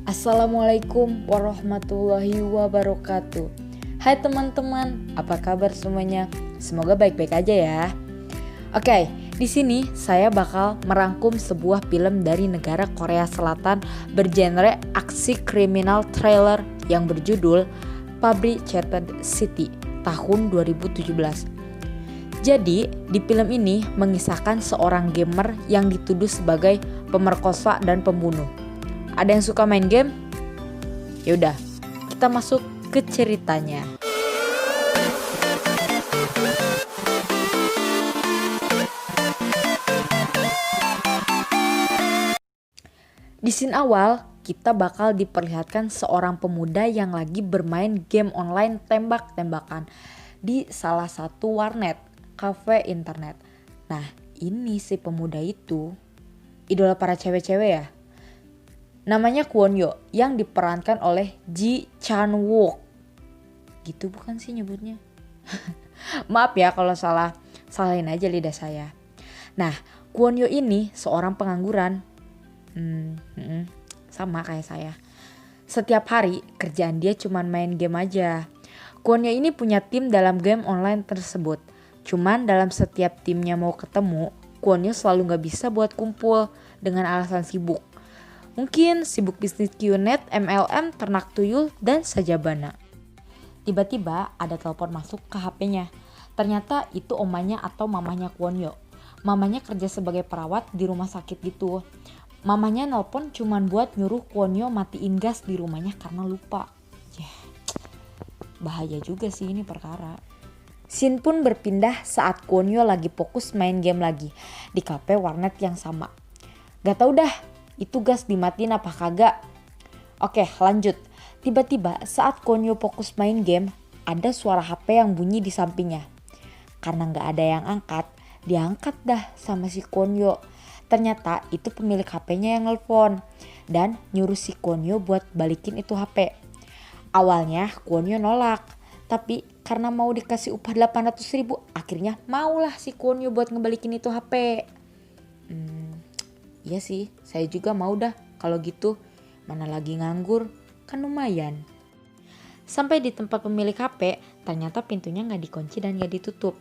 Assalamualaikum warahmatullahi wabarakatuh. Hai teman-teman, apa kabar semuanya? Semoga baik-baik aja ya. Oke, di sini saya bakal merangkum sebuah film dari negara Korea Selatan bergenre aksi kriminal thriller yang berjudul Fabricated City tahun 2017. Jadi, di film ini mengisahkan seorang gamer yang dituduh sebagai pemerkosa dan pembunuh. Ada yang suka main game? Yaudah, kita masuk ke ceritanya. Di scene awal, kita bakal diperlihatkan seorang pemuda yang lagi bermain game online tembak-tembakan di salah satu warnet, cafe internet. Nah, ini si pemuda itu idola para cewek-cewek ya. Namanya Kwon Yo yang diperankan oleh Ji Chan Wook. Gitu bukan sih nyebutnya? Maaf ya kalau salah, salahin aja lidah saya. Nah, Kwon Yo ini seorang pengangguran. Sama kayak saya. Setiap hari kerjaan dia cuma main game aja. Kwon Yo ini punya tim dalam game online tersebut. Cuman dalam setiap timnya mau ketemu, Kwon Yo selalu gak bisa buat kumpul dengan alasan sibuk. Mungkin sibuk bisnis QNet, MLM, ternak tuyul, dan sajabana. Tiba-tiba ada telepon masuk ke HP-nya. Ternyata itu omanya atau mamanya Kwon Yo. Mamanya kerja sebagai perawat di rumah sakit gitu. Mamanya nelpon cuman buat nyuruh Kwon Yo matiin gas di rumahnya karena lupa. Bahaya juga sih ini perkara. Scene pun berpindah saat Kwon Yo lagi fokus main game lagi di kafe warnet yang sama. Gak tau dah itu gas dimatiin apa kagak. Oke, lanjut. Tiba-tiba saat Kwon Yo fokus main game, ada suara HP yang bunyi di sampingnya. Karena gak ada yang angkat, diangkat dah sama si Kwon Yo. Ternyata itu pemilik HP-nya yang nelpon dan nyuruh si Kwon Yo buat balikin itu HP. Awalnya Kwon Yo nolak, tapi karena mau dikasih upah 800.000, akhirnya maulah si Kwon Yo buat ngebalikin itu HP. Iya sih, saya juga mau dah kalau gitu. Mana lagi nganggur, kan lumayan. Sampai di tempat pemilik HP, ternyata pintunya gak dikunci dan gak ditutup.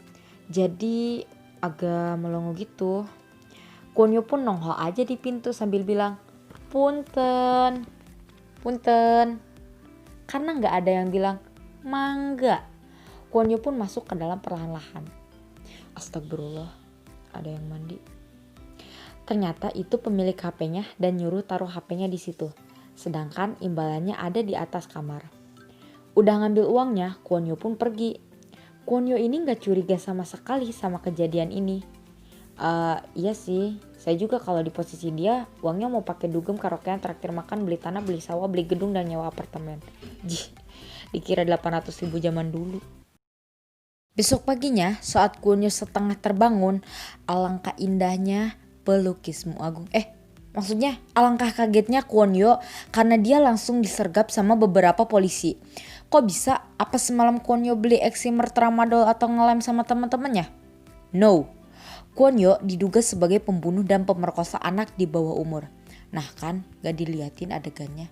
Jadi agak melongo gitu. Kwon Yo pun nongol aja di pintu sambil bilang, Punten. Karena gak ada yang bilang, mangga. Kwon Yo pun masuk ke dalam perlahan-lahan. Astagfirullah, ada yang mandi. Ternyata itu pemilik HP-nya dan nyuruh taruh HP-nya di situ. Sedangkan imbalannya ada di atas kamar. Udah ngambil uangnya, Kwon Yo pun pergi. Kwon Yo ini gak curiga sama sekali sama kejadian ini. Iya sih, saya juga kalau di posisi dia, uangnya mau pakai dugem, karaokean, traktir makan, beli tanah, beli sawah, beli gedung, dan nyewa apartemen. Dikira 800.000 zaman dulu. Besok paginya, saat Kwon Yo setengah terbangun, alangkah indahnya pelukismu agung. Maksudnya alangkah kagetnya Kwon Yo karena dia langsung disergap sama beberapa polisi. Kok bisa? Apa semalam Kwon Yo beli eksimer tramadol atau ngelem sama teman-temannya? No. Kwon Yo diduga sebagai pembunuh dan pemerkosa anak di bawah umur. Nah kan, gak diliatin adegannya.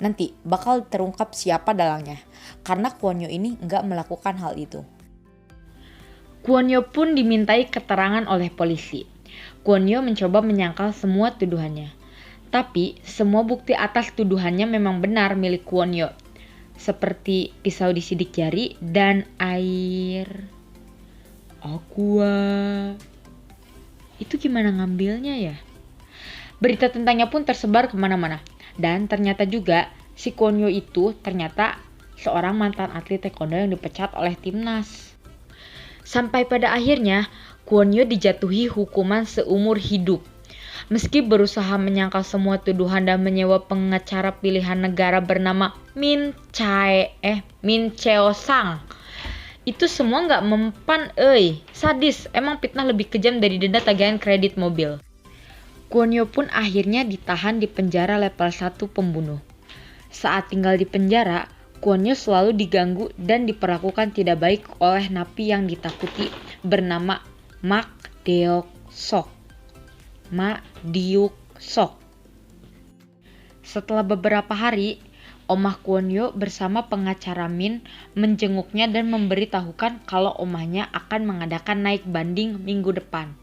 Nanti bakal terungkap siapa dalangnya. Karena Kwon Yo ini gak melakukan hal itu. Kwon Yo pun dimintai keterangan oleh polisi. Kwon Yo mencoba menyangkal semua tuduhannya. Tapi semua bukti atas tuduhannya memang benar milik Kwon Yo. Seperti pisau di sidik jari dan air aqua. Itu gimana ngambilnya ya? Berita tentangnya pun tersebar kemana-mana. Dan ternyata juga si Kwon Yo itu ternyata seorang mantan atlet taekwondo yang dipecat oleh timnas. Sampai pada akhirnya Kwon Yo dijatuhi hukuman seumur hidup. Meski berusaha menyangkal semua tuduhan dan menyewa pengacara pilihan negara bernama Min Cheo Sang. Itu semua gak mempan sadis, emang fitnah lebih kejam dari denda tagihan kredit mobil. Kwon Yo pun akhirnya ditahan di penjara level 1 pembunuh. Saat tinggal di penjara, Kwon Yo selalu diganggu dan diperlakukan tidak baik oleh napi yang ditakuti bernama Mak Deok Sok. Setelah beberapa hari, Omah Kwonyo bersama pengacara Min menjenguknya dan memberitahukan kalau omahnya akan mengadakan naik banding minggu depan.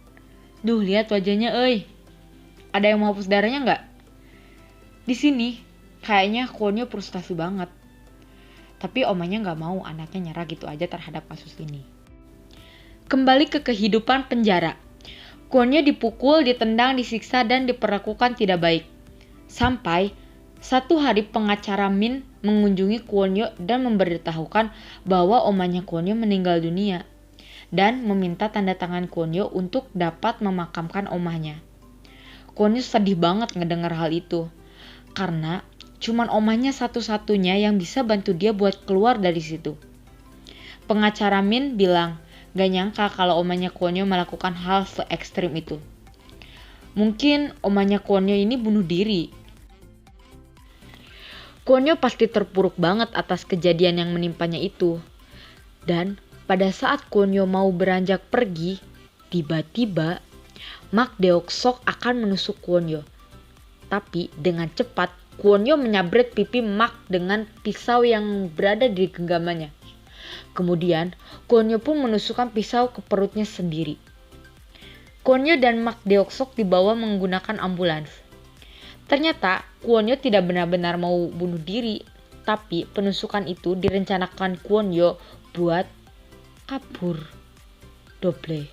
Duh, lihat wajahnya, euy. Ada yang mau hapus darahnya nggak? Di sini, kayaknya Kwonyo frustasi banget. Tapi omahnya nggak mau anaknya nyerah gitu aja terhadap kasus ini. Kembali ke kehidupan penjara. Kwonyo dipukul, ditendang, disiksa, dan diperlakukan tidak baik. Sampai satu hari pengacara Min mengunjungi Kwonyo dan memberitahukan bahwa omahnya Kwonyo meninggal dunia dan meminta tanda tangan Kwonyo untuk dapat memakamkan omahnya. Kwonyo sedih banget ngedengar hal itu karena cuman omahnya satu-satunya yang bisa bantu dia buat keluar dari situ. Pengacara Min bilang gak nyangka kalau omahnya Kwonyo melakukan hal se-ekstrim itu. Mungkin omahnya Kwonyo ini bunuh diri. Kwonyo pasti terpuruk banget atas kejadian yang menimpanya itu. Dan pada saat Kwonyo mau beranjak pergi, tiba-tiba Mak Deok-sok akan menusuk Kwonyo. Tapi dengan cepat Kwonyo menyabret pipi Mak dengan pisau yang berada di genggamannya. Kemudian Kwonyo pun menusukkan pisau ke perutnya sendiri. Kwonyo dan Mak Deok-sok dibawa menggunakan ambulans. Ternyata Kwonyo tidak benar-benar mau bunuh diri, tapi penusukan itu direncanakan Kwonyo buat kabur. Doble.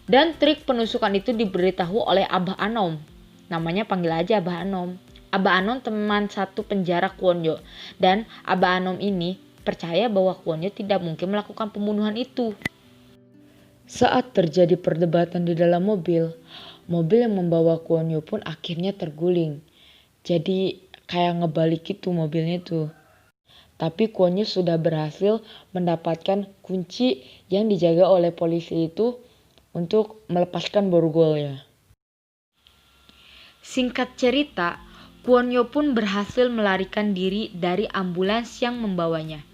Dan trik penusukan itu diberitahu oleh Abah Anom. Namanya panggil aja Abah Anom. Abah Anom teman satu penjara Kwonyo. Dan Abah Anom ini percaya bahwa Kwonyo tidak mungkin melakukan pembunuhan itu. Saat terjadi perdebatan di dalam mobil yang membawa Kwonyo pun akhirnya terguling. Jadi kayak ngebalik gitu mobilnya tuh. Tapi Kwonyo sudah berhasil mendapatkan kunci yang dijaga oleh polisi itu untuk melepaskan borgolnya. Singkat cerita, Kwonyo pun berhasil melarikan diri dari ambulans yang membawanya.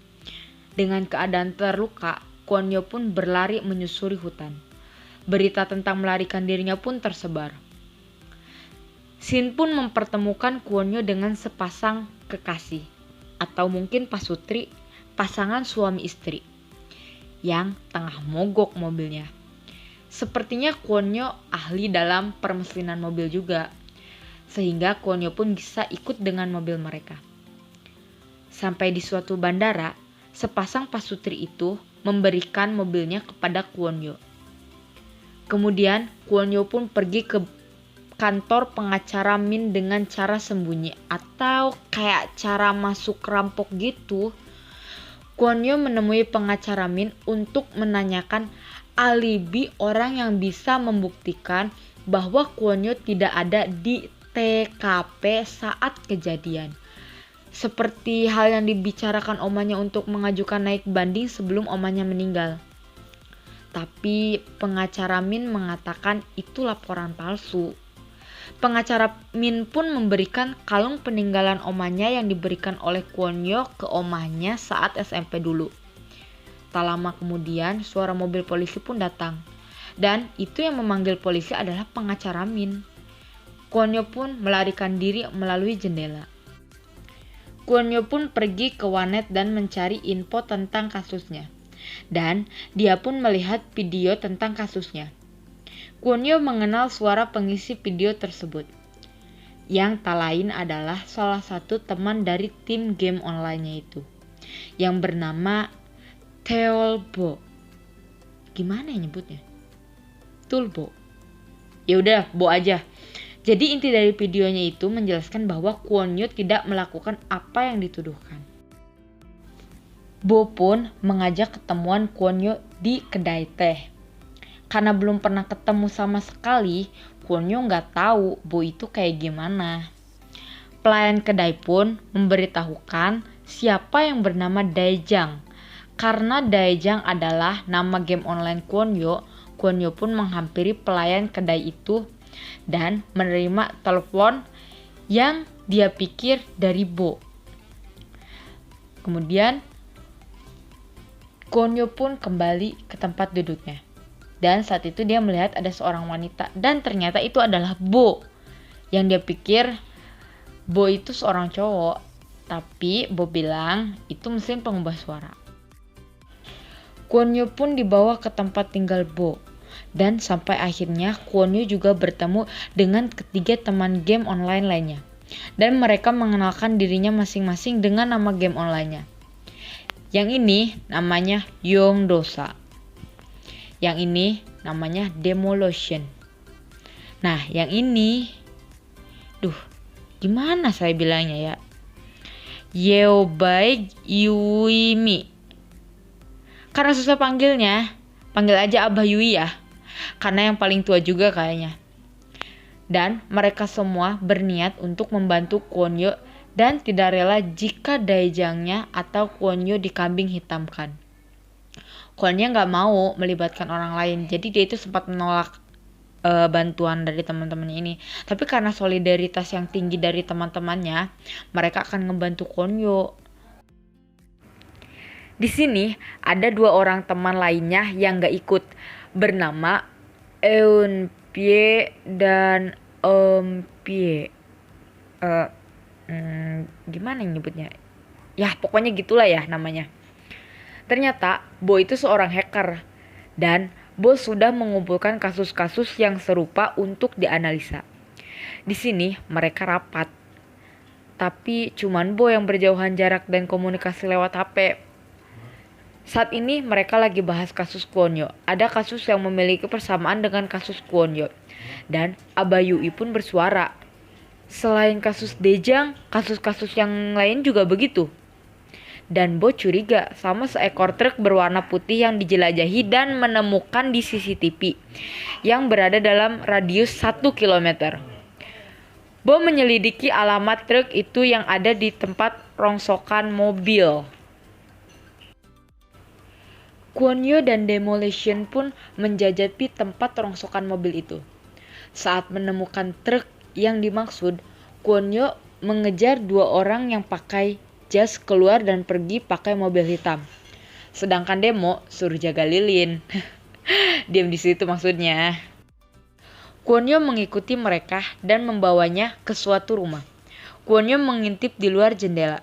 Dengan keadaan terluka, Kwonyo pun berlari menyusuri hutan. Berita tentang melarikan dirinya pun tersebar. Shin pun mempertemukan Kwonyo dengan sepasang kekasih, atau mungkin pasutri, pasangan suami istri, yang tengah mogok mobilnya. Sepertinya Kwonyo ahli dalam permesinan mobil juga, sehingga Kwonyo pun bisa ikut dengan mobil mereka. Sampai di suatu bandara, sepasang pasutri itu memberikan mobilnya kepada Kwonyo. Kemudian Kwonyo pun pergi ke kantor pengacara Min dengan cara sembunyi atau kayak cara masuk rampok gitu. Kwonyo menemui pengacara Min untuk menanyakan alibi orang yang bisa membuktikan bahwa Kwonyo tidak ada di TKP saat kejadian. Seperti hal yang dibicarakan omahnya untuk mengajukan naik banding sebelum omahnya meninggal. Tapi pengacara Min mengatakan itu laporan palsu. Pengacara Min pun memberikan kalung peninggalan omahnya yang diberikan oleh Kwonyo ke omahnya saat SMP dulu. Tak lama kemudian suara mobil polisi pun datang. Dan itu yang memanggil polisi adalah pengacara Min. Kwonyo pun melarikan diri melalui jendela. Kwonyo pun pergi ke warnet dan mencari info tentang kasusnya. Dan dia pun melihat video tentang kasusnya. Kwonyo mengenal suara pengisi video tersebut, yang tak lain adalah salah satu teman dari tim game online-nya itu, yang bernama Teolbo. Gimana ya nyebutnya? Tulbo. Ya udah, Bo aja. Jadi inti dari videonya itu menjelaskan bahwa Kwonyo tidak melakukan apa yang dituduhkan. Bo pun mengajak ketemuan Kwonyo di kedai teh. Karena belum pernah ketemu sama sekali, Kwonyo nggak tahu Bo itu kayak gimana. Pelayan kedai pun memberitahukan siapa yang bernama Daejang. Karena Daejang adalah nama game online Kwonyo, Kwonyo pun menghampiri pelayan kedai itu dan menerima telepon yang dia pikir dari Bo. Kemudian Kwonyo pun kembali ke tempat duduknya. Dan saat itu dia melihat ada seorang wanita dan ternyata itu adalah Bo. Yang dia pikir Bo itu seorang cowok, tapi Bo bilang itu mesin pengubah suara. Kwon Yo pun dibawa ke tempat tinggal Bo. Dan sampai akhirnya Kwon Yo juga bertemu dengan ketiga teman game online lainnya. Dan mereka mengenalkan dirinya masing-masing dengan nama game online-nya. Yang ini namanya Yongdosa. Yang ini namanya Demolition. Nah, yang ini, gimana saya bilangnya ya? Yeobae Yuimi. Karena susah panggilnya, panggil aja Abah Yui ya. Karena yang paling tua juga kayaknya. Dan mereka semua berniat untuk membantu Kwon Yo dan tidak rela jika Daejangnya atau Kwon Yo dikambing hitamkan. Kwon Yo gak mau melibatkan orang lain, jadi dia itu sempat menolak bantuan dari teman-temannya ini. Tapi karena solidaritas yang tinggi dari teman-temannya, mereka akan ngebantu Kwon Yo. Di sini ada 2 orang teman lainnya yang gak ikut, bernama Eunpye dan Eunpye. Gimana nyebutnya? Ya pokoknya gitulah ya namanya. Ternyata Bo itu seorang hacker dan Bo sudah mengumpulkan kasus-kasus yang serupa untuk dianalisa. Di sini mereka rapat, tapi cuman Bo yang berjauhan jarak dan komunikasi lewat HP. Saat ini mereka lagi bahas kasus Kwon Yo. Ada kasus yang memiliki persamaan dengan kasus Kwon Yo. Dan Abah Yui pun bersuara. Selain kasus Daejang, kasus-kasus yang lain juga begitu. Dan Bo curiga sama seekor truk berwarna putih yang dijelajahi dan menemukan di CCTV yang berada dalam radius 1 km. Bo menyelidiki alamat truk itu yang ada di tempat rongsokan mobil. Kwon Yo dan Demolition pun menjajapi tempat rongsokan mobil itu. Saat menemukan truk yang dimaksud, Kwon Yo mengejar 2 orang yang pakai jas keluar dan pergi pakai mobil hitam. Sedangkan Demo suruh jaga lilin. Diam di situ maksudnya. Kwon Yo mengikuti mereka dan membawanya ke suatu rumah. Kwon Yo mengintip di luar jendela.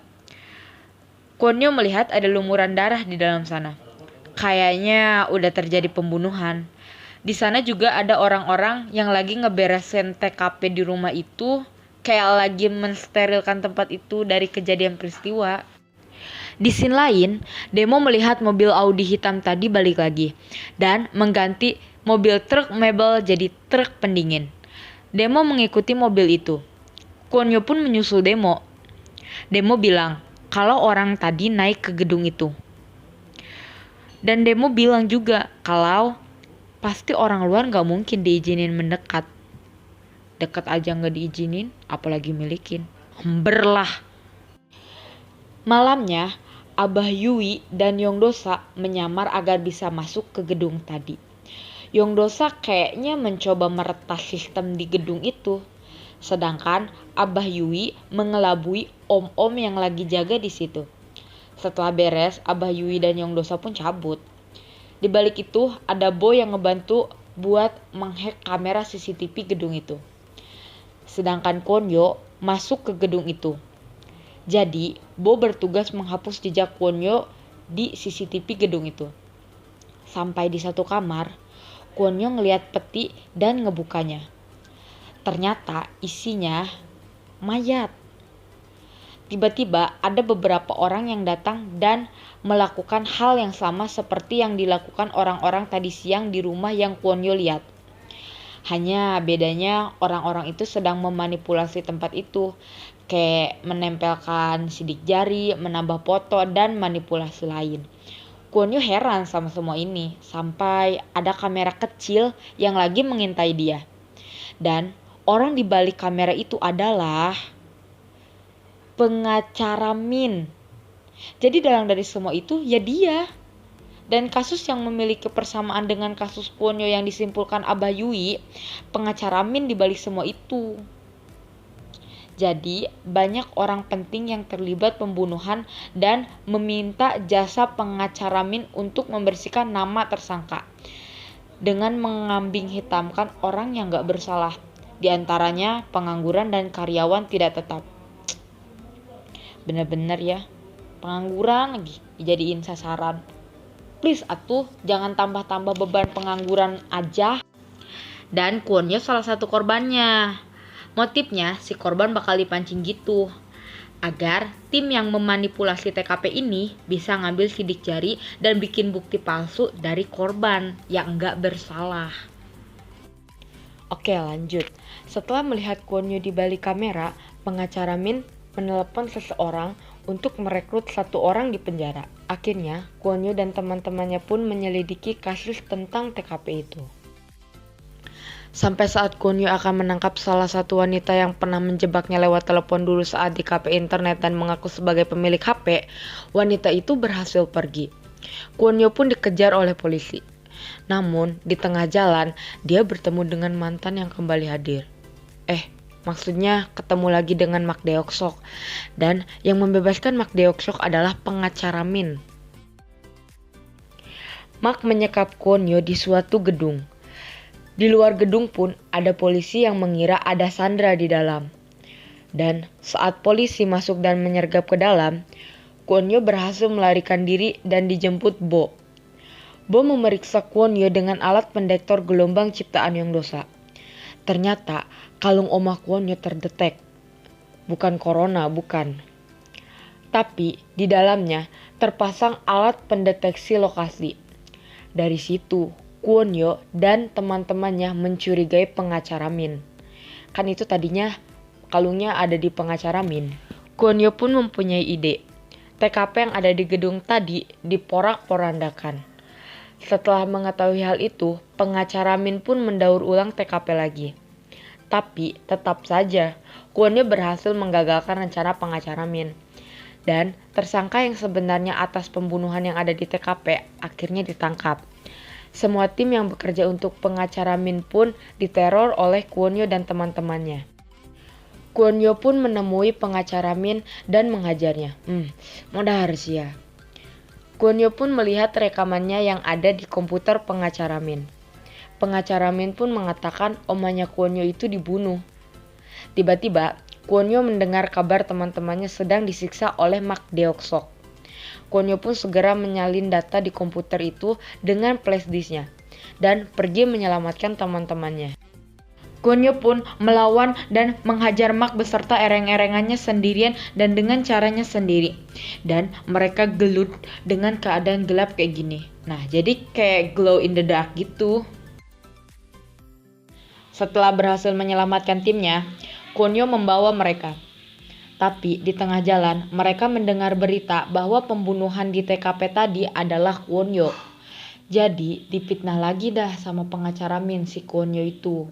Kwon Yo melihat ada lumuran darah di dalam sana. Kayaknya udah terjadi pembunuhan. Di sana juga ada orang-orang yang lagi ngeberesin TKP di rumah itu, kayak lagi mensterilkan tempat itu dari kejadian peristiwa. Di scene lain, Demo melihat mobil Audi hitam tadi balik lagi dan mengganti mobil truk mebel jadi truk pendingin. Demo mengikuti mobil itu. Kwon Yo pun menyusul Demo. Demo bilang kalau orang tadi naik ke gedung itu. Dan Demo bilang juga kalau pasti orang luar gak mungkin diizinin mendekat. Dekat aja gak diizinin, apalagi milikin. Hemberlah. Malamnya, Abah Yui dan Yongdosa menyamar agar bisa masuk ke gedung tadi. Yongdosa kayaknya mencoba meretas sistem di gedung itu. Sedangkan Abah Yui mengelabui om-om yang lagi jaga di situ. Setelah beres, Abah Yui dan Yongdosa pun cabut. Di balik itu, ada Bo yang ngebantu buat menghack kamera CCTV gedung itu. Sedangkan Kwon Yo masuk ke gedung itu. Jadi, Bo bertugas menghapus jejak Kwon Yo di CCTV gedung itu. Sampai di satu kamar, Kwon Yo ngeliat peti dan ngebukanya. Ternyata isinya mayat. Tiba-tiba ada beberapa orang yang datang dan melakukan hal yang sama seperti yang dilakukan orang-orang tadi siang di rumah yang Kwon Yo lihat. Hanya bedanya orang-orang itu sedang memanipulasi tempat itu, kayak menempelkan sidik jari, menambah foto, dan manipulasi lain. Kwon Yo heran sama semua ini, sampai ada kamera kecil yang lagi mengintai dia. Dan orang di balik kamera itu adalah pengacara Min. Jadi dalam dari semua itu ya dia. Dan kasus yang memiliki persamaan dengan kasus Kwon Yo yang disimpulkan Abah Yui, pengacara Min di balik semua itu. Jadi banyak orang penting yang terlibat pembunuhan dan meminta jasa pengacara Min untuk membersihkan nama tersangka dengan mengambing hitamkan orang yang gak bersalah, di antaranya pengangguran dan karyawan tidak tetap. Bener-bener ya, pengangguran lagi dijadiin sasaran. Please atuh, jangan tambah-tambah beban pengangguran aja. Dan Kwon Yo salah satu korbannya. Motifnya si korban bakal dipancing gitu, agar tim yang memanipulasi TKP ini bisa ngambil sidik jari dan bikin bukti palsu dari korban yang enggak bersalah. Oke lanjut. Setelah melihat Kwon Yo di balik kamera, pengacara Min menelepon seseorang untuk merekrut satu orang di penjara. Akhirnya, Kwon Yo dan teman-temannya pun menyelidiki kasus tentang TKP itu. Sampai saat Kwon Yo akan menangkap salah satu wanita yang pernah menjebaknya lewat telepon dulu saat di kafe internet dan mengaku sebagai pemilik HP, wanita itu berhasil pergi. Kwon Yo pun dikejar oleh polisi. Namun, di tengah jalan, dia bertemu dengan mantan yang kembali hadir. Maksudnya ketemu lagi dengan Mak Deok-sok. Dan yang membebaskan Mak Deok-sok adalah pengacara Min. Mak menyekap Kwon Yo di suatu gedung. Di luar gedung pun ada polisi yang mengira ada Sandra di dalam. Dan saat polisi masuk dan menyergap ke dalam, Kwon Yo berhasil melarikan diri dan dijemput Bo. Bo memeriksa Kwon Yo dengan alat pendektor gelombang ciptaan Yang Dosa. Ternyata kalung omah Kwon Yo terdetek. Bukan corona, bukan. Tapi di dalamnya terpasang alat pendeteksi lokasi. Dari situ Kwon Yo dan teman-temannya mencurigai pengacara Min. Kan itu tadinya kalungnya ada di pengacara Min. Kwon Yo pun mempunyai ide. TKP yang ada di gedung tadi diporak-porandakan. Setelah mengetahui hal itu, pengacara Min pun mendaur ulang TKP lagi. Tapi tetap saja, Kwon Yo berhasil menggagalkan rencana pengacara Min. Dan tersangka yang sebenarnya atas pembunuhan yang ada di TKP akhirnya ditangkap. Semua tim yang bekerja untuk pengacara Min pun diteror oleh Kwon Yo dan teman-temannya. Kwon Yo pun menemui pengacara Min dan menghajarnya. Modar sih ya. Kwon Yo pun melihat rekamannya yang ada di komputer pengacara Min. Pengacara Min pun mengatakan omanya Kwon Yo itu dibunuh. Tiba-tiba, Kwon Yo mendengar kabar teman-temannya sedang disiksa oleh Mak Deok-sok. Kwon Yo pun segera menyalin data di komputer itu dengan flash disknya dan pergi menyelamatkan teman-temannya. Kwon Yo pun melawan dan menghajar Mak beserta ereng-erengannya sendirian dan dengan caranya sendiri. Dan mereka gelut dengan keadaan gelap kayak gini. Nah, jadi kayak glow in the dark gitu. Setelah berhasil menyelamatkan timnya, Kwon Yo membawa mereka. Tapi di tengah jalan, mereka mendengar berita bahwa pembunuhan di TKP tadi adalah Kwon Yo. Jadi difitnah lagi dah sama pengacara Min si Kwon Yo itu.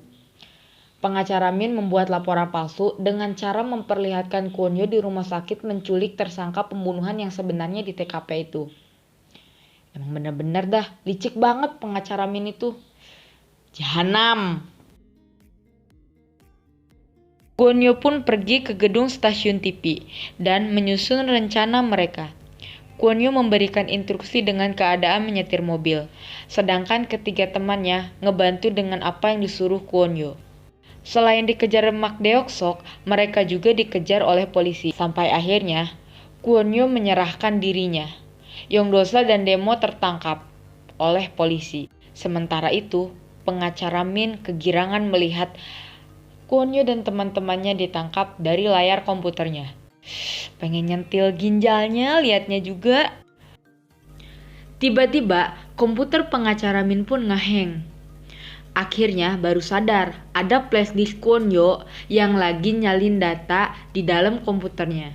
Pengacara Min membuat laporan palsu dengan cara memperlihatkan Kwon Yo di rumah sakit menculik tersangka pembunuhan yang sebenarnya di TKP itu. Emang bener-bener dah, licik banget pengacara Min itu. Jahanam. Kwon Yo pun pergi ke gedung stasiun TV dan menyusun rencana mereka. Kwon Yo memberikan instruksi dengan keadaan menyetir mobil, sedangkan ketiga temannya ngebantu dengan apa yang disuruh Kwon Yo. Selain dikejar Mak Deok-sok, mereka juga dikejar oleh polisi. Sampai akhirnya, Kwon Yo menyerahkan dirinya. Yang Dosa dan Demo tertangkap oleh polisi. Sementara itu, pengacara Min kegirangan melihat Kwon Yo dan teman-temannya ditangkap dari layar komputernya. Pengen nyentil ginjalnya liatnya juga. Tiba-tiba komputer pengacara Min pun ngeheng. Akhirnya baru sadar ada flash disk Kwon Yo yang lagi nyalin data di dalam komputernya.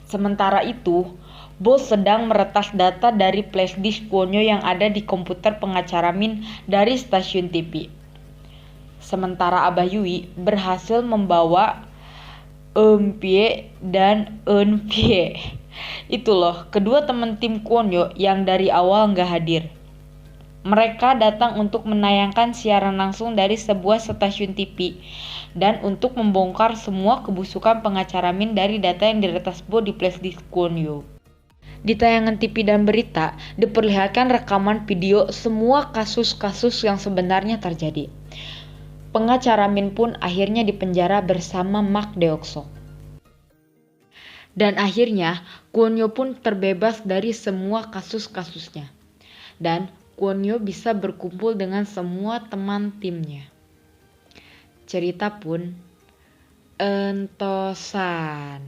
Sementara itu, Bos sedang meretas data dari flash disk Kwon Yo yang ada di komputer pengacara Min dari stasiun TV. Sementara Abah Yui berhasil membawa Eun-pye dan Eun-pye. Itu loh, kedua teman tim Kwon Yo yang dari awal nggak hadir. Mereka datang untuk menayangkan siaran langsung dari sebuah stasiun TV dan untuk membongkar semua kebusukan pengacara Min dari data yang diretas Bo di flash disk Kwon Yo. Di tayangan TV dan berita diperlihatkan rekaman video semua kasus-kasus yang sebenarnya terjadi. Pengacara Min pun akhirnya dipenjara bersama Mak Deok-sok. Dan akhirnya Kwon Yo pun terbebas dari semua kasus-kasusnya. Dan Kwon Yo bisa berkumpul dengan semua teman timnya. Cerita pun entosan.